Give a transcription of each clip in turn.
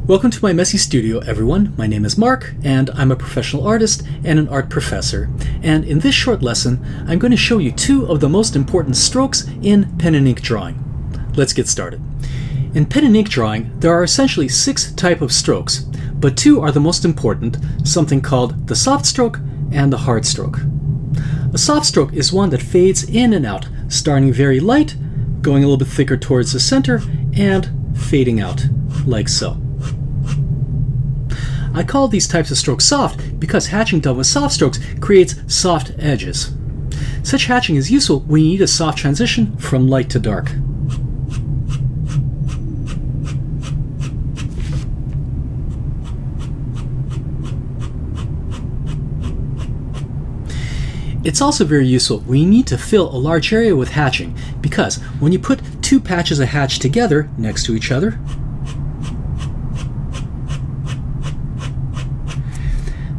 Welcome to my messy studio, everyone. My name is Mark, and I'm a professional artist and an art professor. And in this short lesson, I'm going to show you two of the most important strokes in pen and ink drawing. Let's get started. In pen and ink drawing, there are essentially 6 types of strokes, but 2 are the most important, something called the soft stroke and the hard stroke. A soft stroke is one that fades in and out, starting very light, going a little bit thicker towards the center, and fading out, like so. I call these types of strokes soft because hatching done with soft strokes creates soft edges. Such hatching is useful when you need a soft transition from light to dark. It's also very useful when you need to fill a large area with hatching, because when you put 2 patches of hatch together next to each other,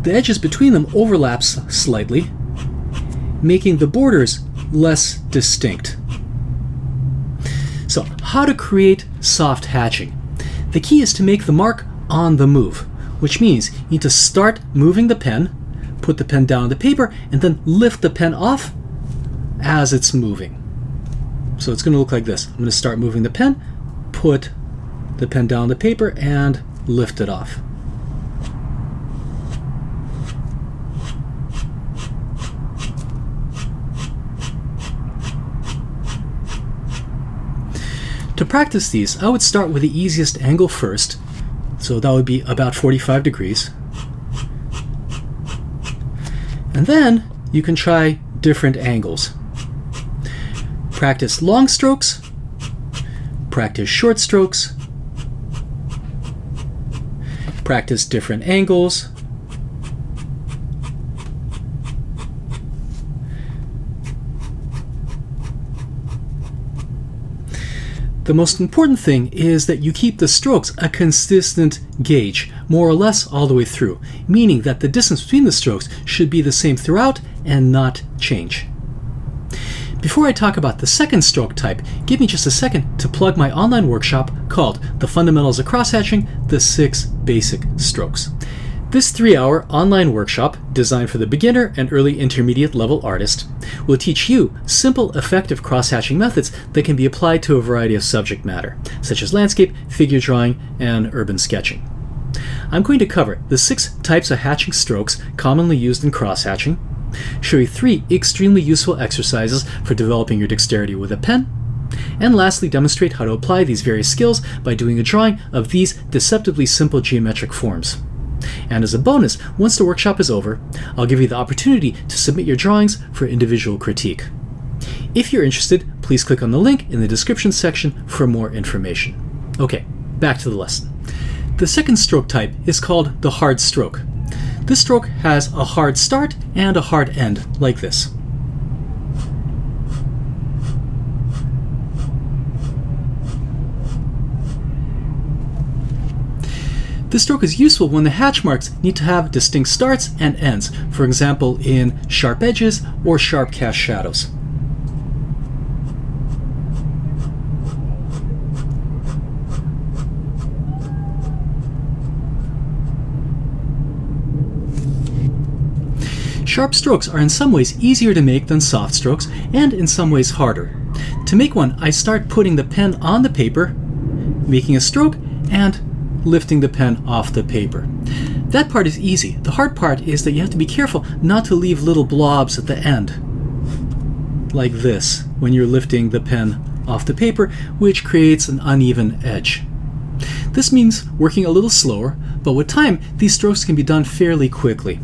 the edges between them overlaps slightly, making the borders less distinct. So, how to create soft hatching? The key is to make the mark on the move, which means you need to start moving the pen, put the pen down on the paper, and then lift the pen off as it's moving. So it's going to look like this. I'm going to start moving the pen, put the pen down on the paper, and lift it off. To practice these, I would start with the easiest angle first, so that would be about 45 degrees. And then you can try different angles. Practice long strokes, practice short strokes, practice different angles, the most important thing is that you keep the strokes a consistent gauge, more or less all the way through, meaning that the distance between the strokes should be the same throughout and not change. Before I talk about the second stroke type, give me just a second to plug my online workshop called The Fundamentals of Crosshatching: The 6 Basic Strokes. This 3-hour online workshop, designed for the beginner and early intermediate level artist, will teach you simple, effective cross-hatching methods that can be applied to a variety of subject matter, such as landscape, figure drawing, and urban sketching. I'm going to cover the 6 types of hatching strokes commonly used in cross-hatching, show you 3 extremely useful exercises for developing your dexterity with a pen, and lastly demonstrate how to apply these various skills by doing a drawing of these deceptively simple geometric forms. And as a bonus, once the workshop is over, I'll give you the opportunity to submit your drawings for individual critique. If you're interested, please click on the link in the description section for more information. Okay, back to the lesson. The second stroke type is called the hard stroke. This stroke has a hard start and a hard end, like this. This stroke is useful when the hatch marks need to have distinct starts and ends, for example in sharp edges or sharp cast shadows. Sharp strokes are in some ways easier to make than soft strokes, and in some ways harder. To make one, I start putting the pen on the paper, making a stroke, and lifting the pen off the paper. That part is easy. The hard part is that you have to be careful not to leave little blobs at the end, like this, when you're lifting the pen off the paper, which creates an uneven edge. This means working a little slower, but with time, these strokes can be done fairly quickly.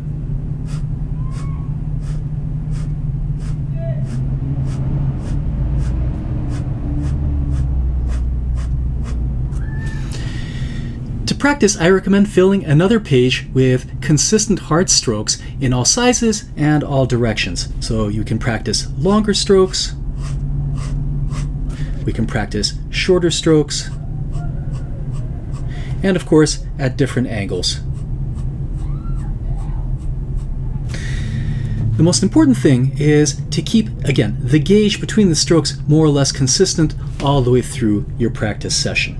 To practice, I recommend filling another page with consistent hard strokes in all sizes and all directions. So you can practice longer strokes, we can practice shorter strokes, and of course at different angles. The most important thing is to keep, again, the gauge between the strokes more or less consistent all the way through your practice session.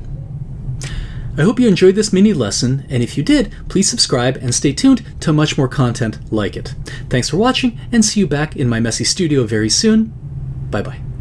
I hope you enjoyed this mini lesson, and if you did, please subscribe and stay tuned to much more content like it. Thanks for watching, and see you back in my messy studio very soon. Bye-bye.